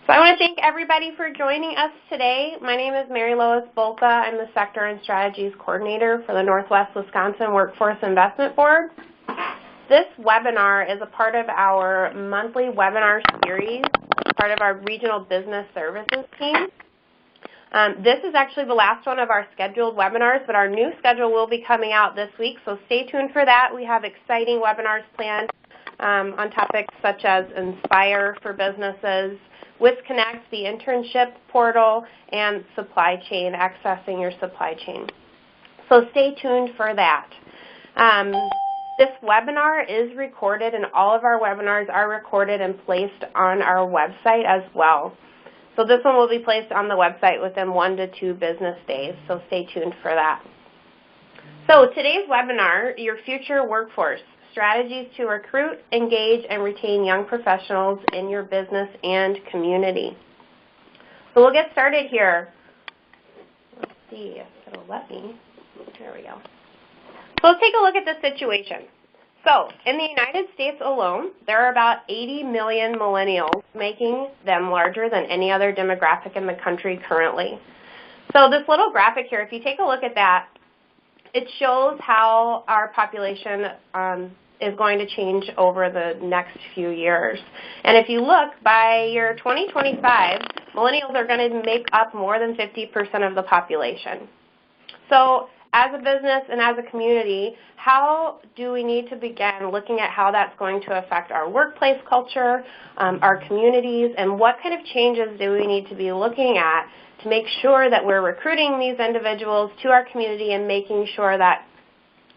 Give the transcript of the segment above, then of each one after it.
So I want to thank everybody for joining us today. My name is Mary Lois Bolka. I'm the Sector and Strategies Coordinator for the Northwest Wisconsin Workforce Investment Board. This webinar is a part of our monthly webinar series, part of our Regional Business Services team. This is actually the last one of our scheduled webinars, but our new schedule will be coming out this week, so stay tuned for that. We have exciting webinars planned on topics such as Inspire for businesses, WisConnect, the internship portal, and supply chain, accessing your supply chain. So stay tuned for that. This webinar is recorded, and all of our webinars are recorded and placed on our website as well. So this one will be placed on the website within 1 to 2 business days, so stay tuned for that. So today's webinar, Your Future Workforce, Strategies to Recruit, Engage, and Retain Young Professionals in Your Business and Community. So we'll get started here. Let's see if it'll let me. There we go. So let's take a look at the situation. So in the United States alone, there are about 80 million millennials, making them larger than any other demographic in the country currently. So this little graphic here, if you take a look at that, it shows how our population is going to change over the next few years. And if you look, by year 2025, millennials are going to make up more than 50% of the population. So as a business and as a community, how do we need to begin looking at how that's going to affect our workplace culture, our communities, and what kind of changes do we need to be looking at to make sure that we're recruiting these individuals to our community and making sure that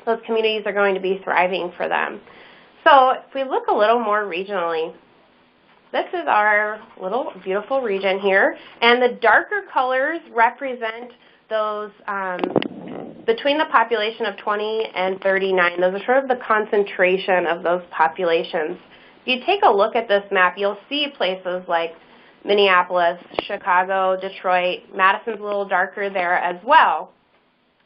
those communities are going to be thriving for them. So if we look a little more regionally, this is our little beautiful region here, and the darker colors represent those between the population of 20 and 39. Those are sort of the concentration of those populations. If you take a look at this map, you'll see places like Minneapolis, Chicago, Detroit. Madison's a little darker there as well.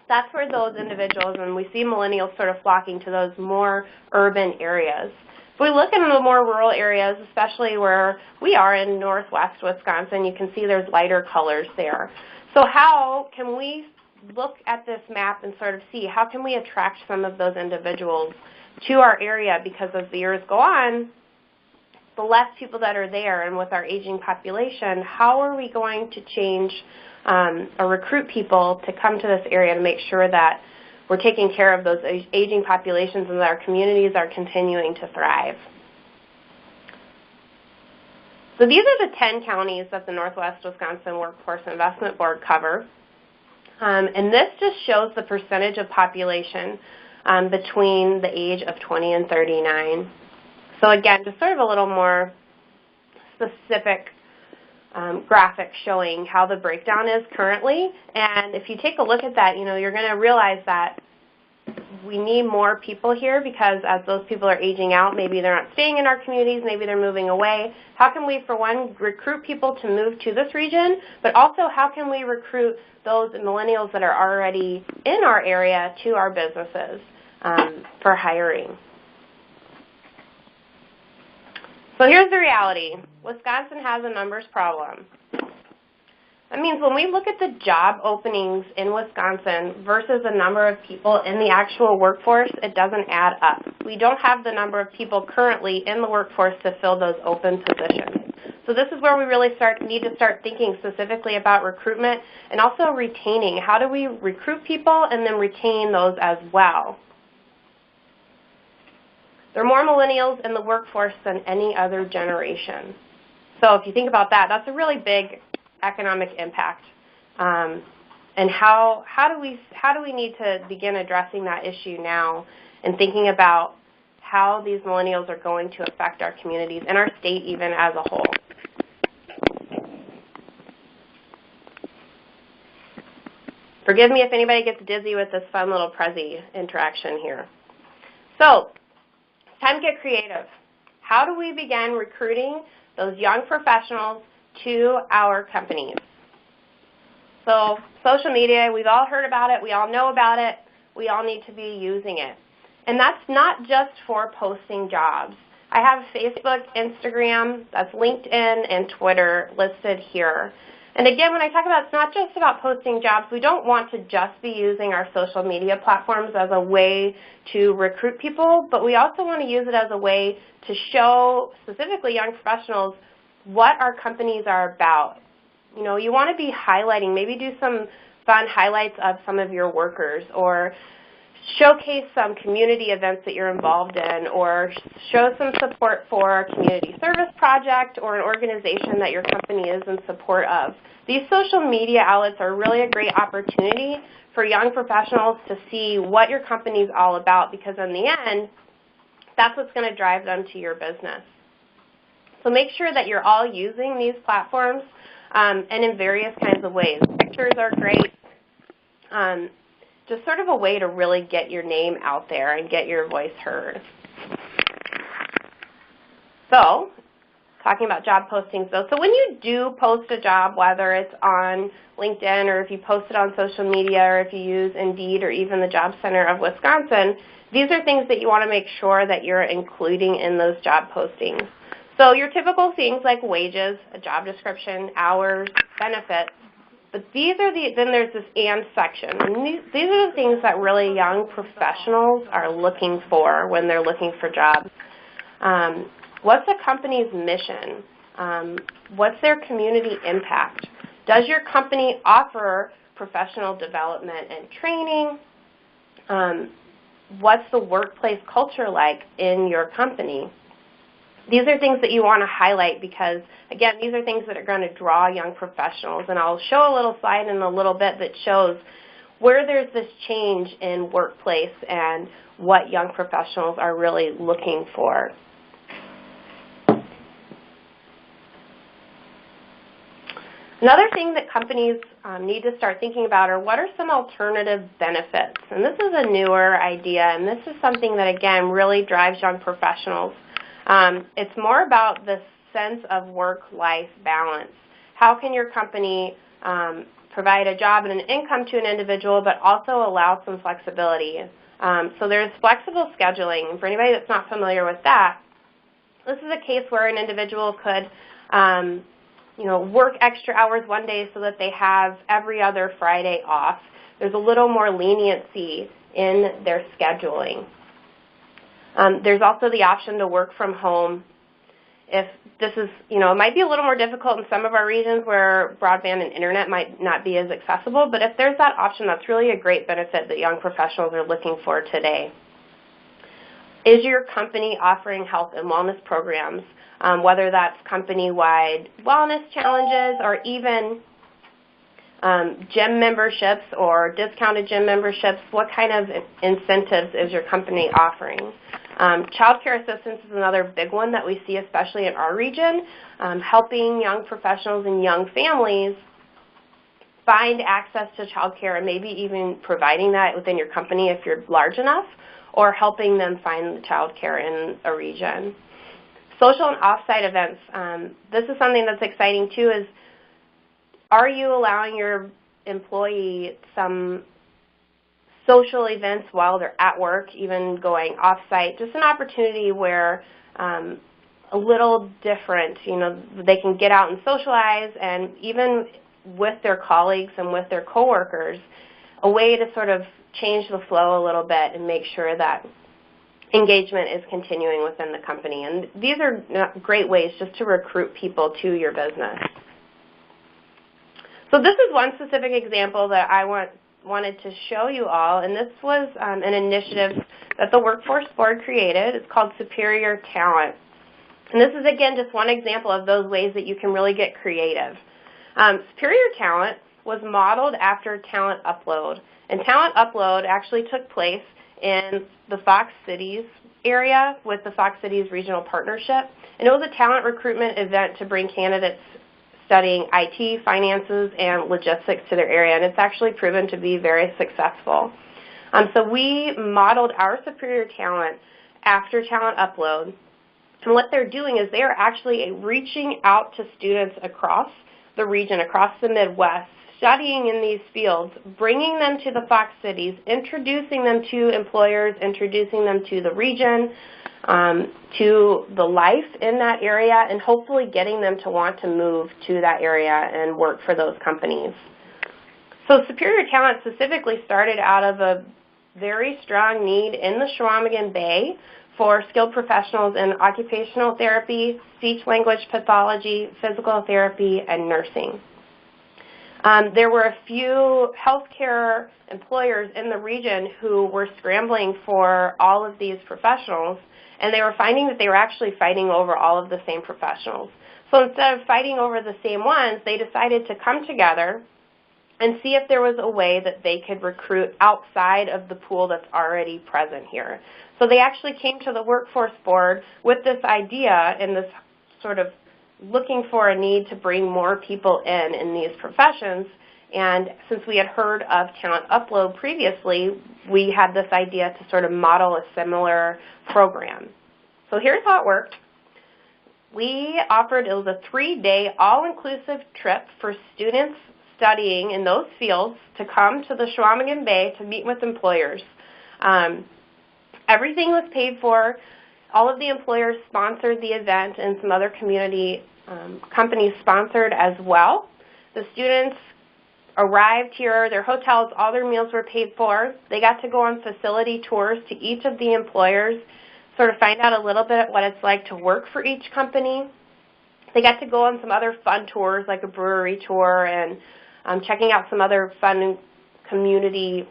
That's where those individuals, and we see millennials sort of flocking to those more urban areas. If we look in the more rural areas, especially where we are in northwest Wisconsin, you can see there's lighter colors there. So how can we look at this map and sort of see how can we attract some of those individuals to our area? Because as the years go on, the less people that are there, and with our aging population, how are we going to change or recruit people to come to this area to make sure that we're taking care of those aging populations and that our communities are continuing to thrive? So these are the 10 counties that the Northwest Wisconsin Workforce Investment Board cover. And this just shows the percentage of population between the age of 20 and 39. So again, just sort of a little more specific graphic showing how the breakdown is currently. And if you take a look at that, you're going to realize that we need more people here, because as those people are aging out, maybe they're not staying in our communities, maybe they're moving away. How can we, for one, recruit people to move to this region, but also how can we recruit those millennials that are already in our area to our businesses for hiring? So here's the reality. Wisconsin has a numbers problem. That means when we look at the job openings in Wisconsin versus the number of people in the actual workforce, it doesn't add up. We don't have the number of people currently in the workforce to fill those open positions. So this is where we really need to start thinking specifically about recruitment and also retaining. How do we recruit people and then retain those as well? There are more millennials in the workforce than any other generation. So if you think about that, that's a really big economic impact. And how do we need to begin addressing that issue now and thinking about how these millennials are going to affect our communities and our state even as a whole? Forgive me if anybody gets dizzy with this fun little Prezi interaction here. So, it's time to get creative. How do we begin recruiting those young professionals to our companies? So, social media, we've all heard about it, we all know about it, we all need to be using it. And that's not just for posting jobs. I have Facebook, Instagram, that's LinkedIn, and Twitter listed here. And again, when I talk about it's not just about posting jobs, we don't want to just be using our social media platforms as a way to recruit people, but we also want to use it as a way to show specifically young professionals what our companies are about. You know, you want to be highlighting, maybe do some fun highlights of some of your workers, or showcase some community events that you're involved in, or show some support for a community service project or an organization that your company is in support of. These social media outlets are really a great opportunity for young professionals to see what your company is all about, because in the end, that's what's going to drive them to your business. So make sure that you're all using these platforms and in various kinds of ways. Pictures are great. Just sort of a way to really get your name out there and get your voice heard. So, talking about job postings though, so when you do post a job, whether it's on LinkedIn or if you post it on social media or if you use Indeed or even the Job Center of Wisconsin, these are things that you want to make sure that you're including in those job postings. So your typical things like wages, a job description, hours, benefits. But these are then there's this and section. And these are the things that really young professionals are looking for when they're looking for jobs. What's a company's mission? What's their community impact? Does your company offer professional development and training? What's the workplace culture like in your company? These are things that you want to highlight because, again, these are things that are going to draw young professionals. And I'll show a little slide in a little bit that shows where there's this change in workplace and what young professionals are really looking for. Another thing that companies need to start thinking about are what are some alternative benefits. And this is a newer idea, and this is something that, again, really drives young professionals. It's more about this sense of work-life balance. How can your company provide a job and an income to an individual, but also allow some flexibility? So there's flexible scheduling. And for anybody that's not familiar with that, this is a case where an individual could work extra hours one day so that they have every other Friday off. There's a little more leniency in their scheduling. There's also the option to work from home. If this is, it might be a little more difficult in some of our regions where broadband and internet might not be as accessible, but if there's that option, that's really a great benefit that young professionals are looking for today. Is your company offering health and wellness programs, whether that's company-wide wellness challenges or even gym memberships or discounted gym memberships? What kind of incentives is your company offering? Child care assistance is another big one that we see, especially in our region, helping young professionals and young families find access to child care and maybe even providing that within your company if you're large enough, or helping them find the child care in a region. Social and off-site events. This is something that's exciting too, is are you allowing your employee some social events while they're at work, even going off-site? Just an opportunity where a little different, they can get out and socialize, and even with their colleagues and with their coworkers, a way to sort of change the flow a little bit and make sure that engagement is continuing within the company. And these are great ways just to recruit people to your business. So this is one specific example that I wanted to show you all, and this was an initiative that the Workforce Board created. It's called Superior Talent. And this is, again, just one example of those ways that you can really get creative. Superior Talent was modeled after Talent Upload. And Talent Upload actually took place in the Fox Cities area with the Fox Cities Regional Partnership. And it was a talent recruitment event to bring candidates studying IT, finances, and logistics to their area. And it's actually proven to be very successful. So we modeled our Superior Talent after Talent Upload. And what they're doing is they are actually reaching out to students across the region, across the Midwest, studying in these fields, bringing them to the Fox cities, introducing them to employers, introducing them to the region, to the life in that area, and hopefully getting them to want to move to that area and work for those companies. So Superior Talent specifically started out of a very strong need in the Chequamegon Bay for skilled professionals in occupational therapy, speech-language pathology, physical therapy, and nursing. There were a few healthcare employers in the region who were scrambling for all of these professionals, and they were finding that they were actually fighting over all of the same professionals. So instead of fighting over the same ones, they decided to come together and see if there was a way that they could recruit outside of the pool that's already present here. So they actually came to the Workforce Board with this idea and this sort of looking for a need to bring more people in these professions. And since we had heard of Talent Upload previously, we had this idea to sort of model a similar program. So here's how it worked. We offered, it was a 3-day all-inclusive trip for students studying in those fields to come to the Chequamegon Bay to meet with employers. Everything was paid for. All of the employers sponsored the event, and some other community companies sponsored as well. The students arrived here, their hotels, all their meals were paid for. They got to go on facility tours to each of the employers, sort of find out a little bit what it's like to work for each company. They got to go on some other fun tours, like a brewery tour, and checking out some other fun community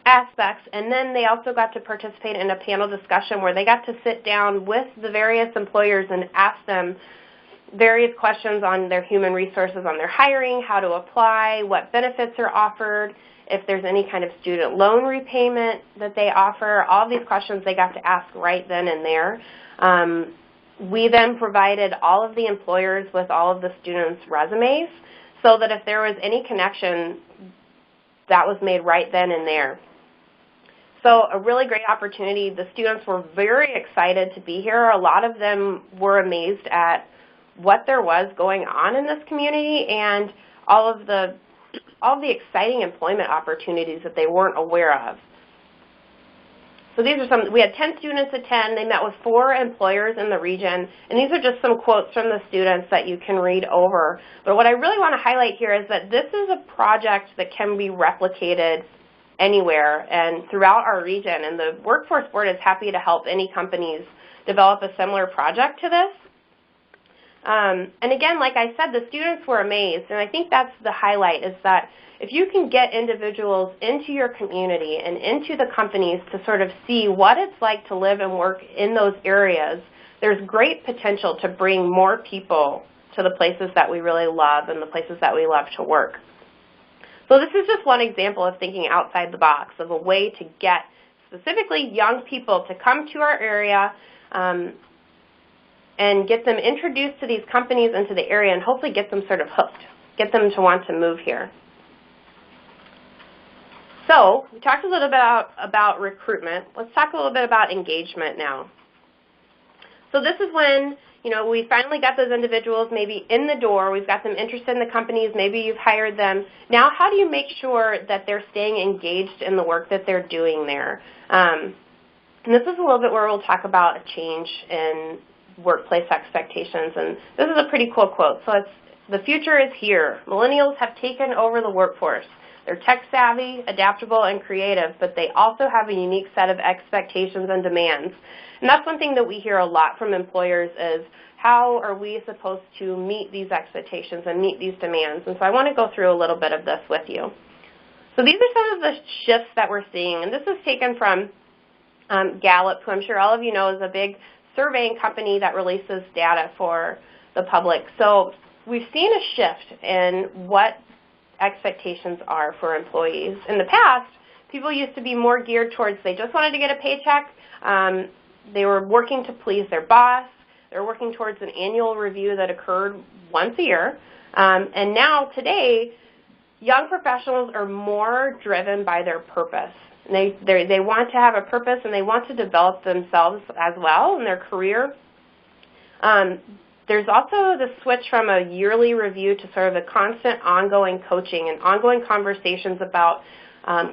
aspects. And then they also got to participate in a panel discussion where they got to sit down with the various employers and ask them various questions on their human resources, on their hiring, how to apply, what benefits are offered, if there's any kind of student loan repayment that they offer. All these questions they got to ask right then and there. We then provided all of the employers with all of the students' resumes so that if there was any connection, that was made right then and there. So a really great opportunity. The students were very excited to be here. A lot of them were amazed at what there was going on in this community and all the exciting employment opportunities that they weren't aware of. So these are some, we had 10 students attend. They met with 4 employers in the region, and these are just some quotes from the students that you can read over. But what I really want to highlight here is that this is a project that can be replicated anywhere and throughout our region, and the Workforce Board is happy to help any companies develop a similar project to this. And again, like I said, the students were amazed, and I think that's the highlight, is that if you can get individuals into your community and into the companies to sort of see what it's like to live and work in those areas, there's great potential to bring more people to the places that we really love and the places that we love to work. So this is just one example of thinking outside the box, of a way to get specifically young people to come to our area and get them introduced to these companies and to the area, and hopefully get them sort of hooked, get them to want to move here. So we talked a little bit about recruitment. Let's talk a little bit about engagement now. So this is when, you know, we finally got those individuals maybe in the door. We've got them interested in the companies. Maybe you've hired them. Now, how do you make sure that they're staying engaged in the work that they're doing there? And this is a little bit where we'll talk about a change in workplace expectations. And this is a pretty cool quote. So it's, "The future is here. Millennials have taken over the workforce. They're tech-savvy, adaptable, and creative, but they also have a unique set of expectations and demands." And that's one thing that we hear a lot from employers is, how are we supposed to meet these expectations and meet these demands? And so I want to go through a little bit of this with you. So these are some of the shifts that we're seeing, and this is taken from Gallup, who I'm sure all of you know is a big surveying company that releases data for the public. So we've seen a shift in what expectations are for employees. In the past, people used to be more geared towards, they just wanted to get a paycheck. They were working to please their boss. They were working towards an annual review that occurred once a year. And now, today, young professionals are more driven by their purpose. They want to have a purpose, and they want to develop themselves as well in their career. They're There's also the switch from a yearly review to sort of a constant ongoing coaching and ongoing conversations about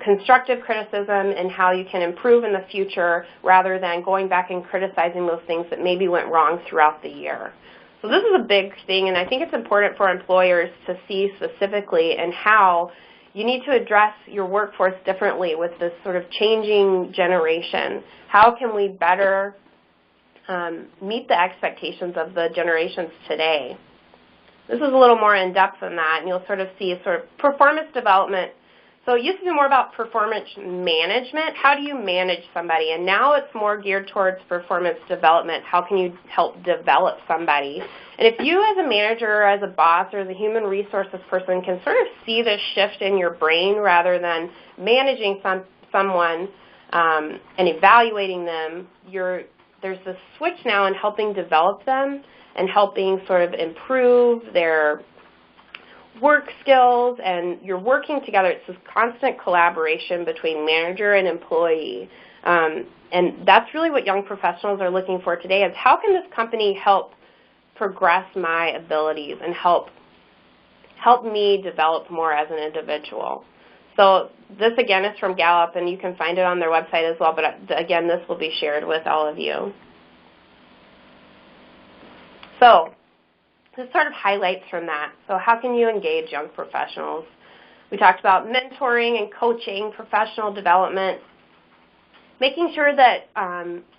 constructive criticism and how you can improve in the future rather than going back and criticizing those things that maybe went wrong throughout the year. So this is a big thing, and I think it's important for employers to see specifically and how you need to address your workforce differently with this sort of changing generation. How can we better meet the expectations of the generations today? This is a little more in-depth than that, and you'll sort of see sort of performance development. So it used to be more about performance management. How do you manage somebody? And now it's more geared towards performance development. How can you help develop somebody? And if you as a manager or as a boss or as a human resources person can sort of see this shift in your brain rather than managing someone and evaluating them, there's this switch now in helping develop them and helping sort of improve their work skills, and you're working together. It's this constant collaboration between manager and employee. And that's really what young professionals are looking for today, is how can this company help progress my abilities and help me develop more as an individual. So this, again, is from Gallup, and you can find it on their website as well, but again, this will be shared with all of you. So this sort of highlights from that. So how can you engage young professionals? We talked about mentoring and coaching, professional development, making sure that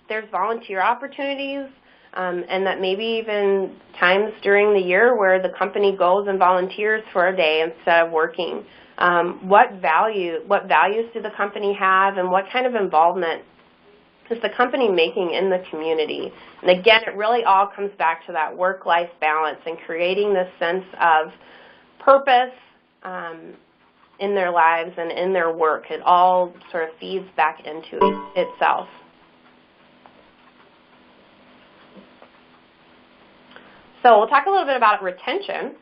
there's volunteer opportunities, and that maybe even times during the year where the company goes and volunteers for a day instead of working. What values do the company have, and what kind of involvement is the company making in the community? And again, it really all comes back to that work-life balance and creating this sense of purpose in their lives and in their work. It all sort of feeds back into itself. So we'll talk a little bit about retention.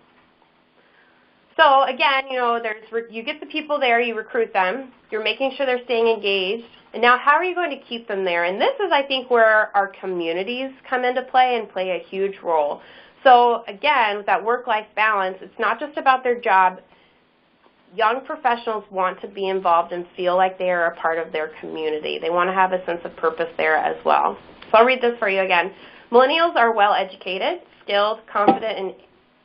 So again, you get the people there, you recruit them, you're making sure they're staying engaged, and now how are you going to keep them there? And this is, I think, where our communities come into play and play a huge role. So again, with that work-life balance, it's not just about their job. Young professionals want to be involved and feel like they are a part of their community. They want to have a sense of purpose there as well. So I'll read this for you again. Millennials are well-educated, skilled, confident, and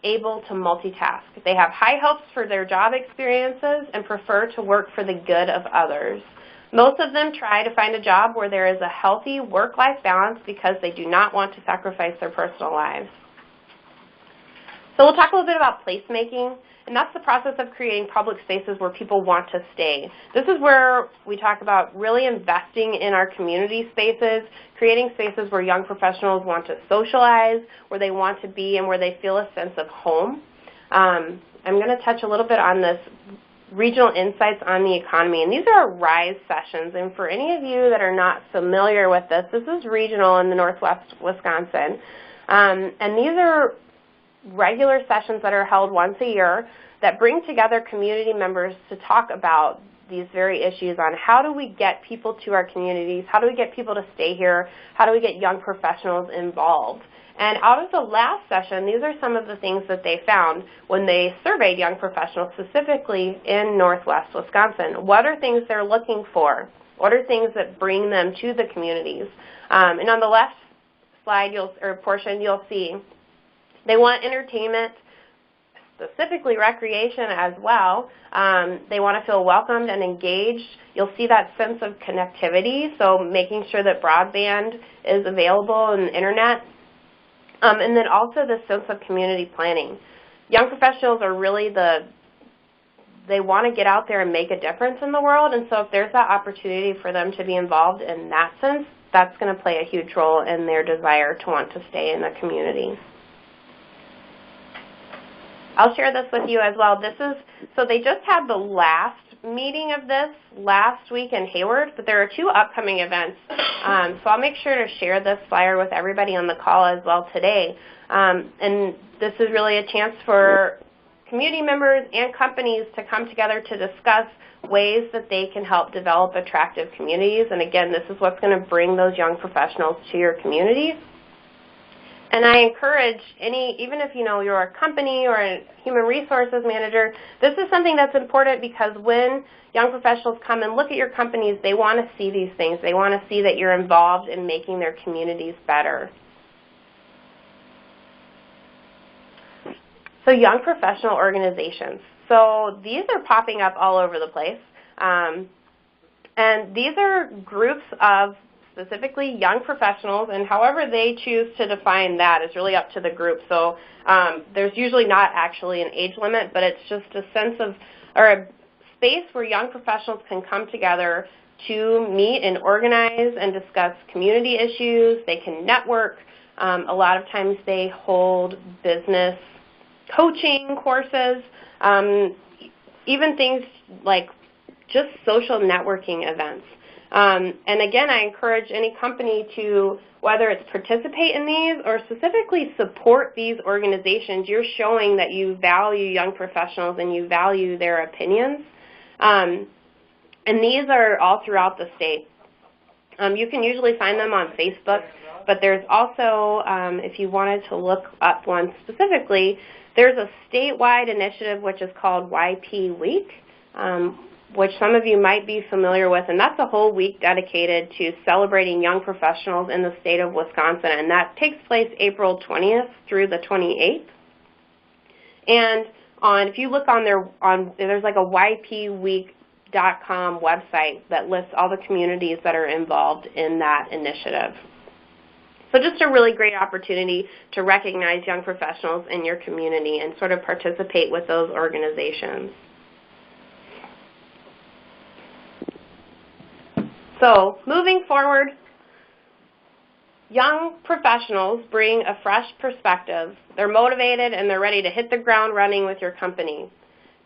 able to multitask. They have high hopes for their job experiences and prefer to work for the good of others. Most of them try to find a job where there is a healthy work-life balance because they do not want to sacrifice their personal lives. So we'll talk a little bit about placemaking, and that's the process of creating public spaces where people want to stay. This is where we talk about really investing in our community spaces, creating spaces where young professionals want to socialize, where they want to be, and where they feel a sense of home. I'm going to touch a little bit on this regional insights on the economy, and these are our RISE sessions. And for any of you that are not familiar with this, this is regional in the Northwest Wisconsin, and these are regular sessions that are held once a year that bring together community members to talk about these very issues on how do we get people to our communities, how do we get people to stay here, how do we get young professionals involved. And out of the last session, these are some of the things that they found when they surveyed young professionals specifically in Northwest Wisconsin. What are things they're looking for? What are things that bring them to the communities? And on the left slide portion, you'll see they want entertainment, specifically recreation as well. They want to feel welcomed and engaged. You'll see that sense of connectivity, so making sure that broadband is available and internet. And then also the sense of community planning. Young professionals are really they want to get out there and make a difference in the world, and so if there's that opportunity for them to be involved in that sense, that's going to play a huge role in their desire to want to stay in the community. I'll share this with you as well. So they just had the last meeting of this last week in Hayward, but there are 2 upcoming events. So I'll make sure to share this flyer with everybody on the call as well today. And this is really a chance for community members and companies to come together to discuss ways that they can help develop attractive communities. And again, this is what's going to bring those young professionals to your communities. And I encourage even if you're a company or a human resources manager, this is something that's important because when young professionals come and look at your companies, they want to see these things. They want to see that you're involved in making their communities better. So young professional organizations. So these are popping up all over the place. And these are groups of specifically young professionals, and however they choose to define that is really up to the group. So there's usually not actually an age limit, but it's just a sense of, or a space where young professionals can come together to meet and organize and discuss community issues. They can network. A lot of times they hold business coaching courses, even things like just social networking events. And again, I encourage any company to, whether it's participate in these or specifically support these organizations, you're showing that you value young professionals and you value their opinions. And these are all throughout the state. You can usually find them on Facebook, but there's also, if you wanted to look up one specifically, there's a statewide initiative which is called YP Week, which some of you might be familiar with, and that's a whole week dedicated to celebrating young professionals in the state of Wisconsin, and that takes place April 20th through the 28th. And if you look on there's like a ypweek.com website that lists all the communities that are involved in that initiative. So just a really great opportunity to recognize young professionals in your community and sort of participate with those organizations. So moving forward, young professionals bring a fresh perspective. They're motivated and they're ready to hit the ground running with your company.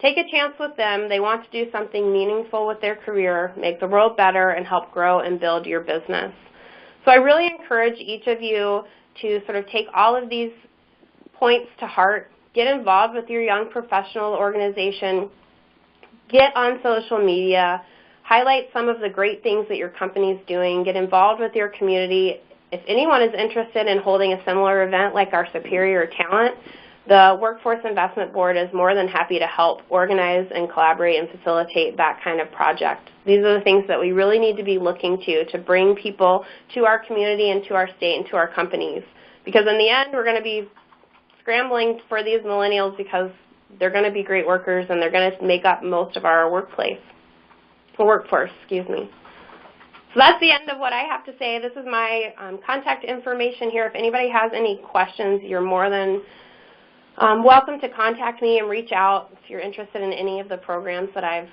Take a chance with them. They want to do something meaningful with their career, make the world better, and help grow and build your business. So I really encourage each of you to sort of take all of these points to heart, get involved with your young professional organization, get on social media, highlight some of the great things that your company is doing, get involved with your community. If anyone is interested in holding a similar event like our Superior Talent, the Workforce Investment Board is more than happy to help organize and collaborate and facilitate that kind of project. These are the things that we really need to be looking to bring people to our community and to our state and to our companies. Because in the end, we're going to be scrambling for these millennials because they're going to be great workers and they're going to make up most of our workforce. So that's the end of what I have to say. This is my contact information here. If anybody has any questions, you're more than welcome to contact me and reach out if you're interested in any of the programs that I've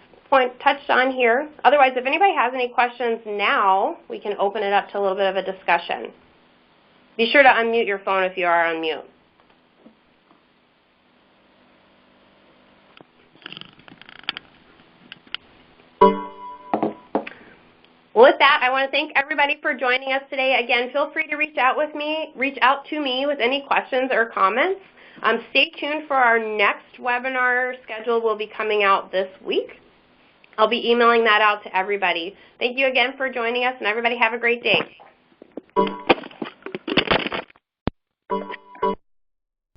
touched on here. Otherwise, if anybody has any questions now, we can open it up to a little bit of a discussion. Be sure to unmute your phone if you are on mute. Well, with that, I want to thank everybody for joining us today. Again, feel free to reach out to me with any questions or comments. Stay tuned for our next webinar schedule. Will be coming out this week. I'll be emailing that out to everybody. Thank you again for joining us, and everybody have a great day.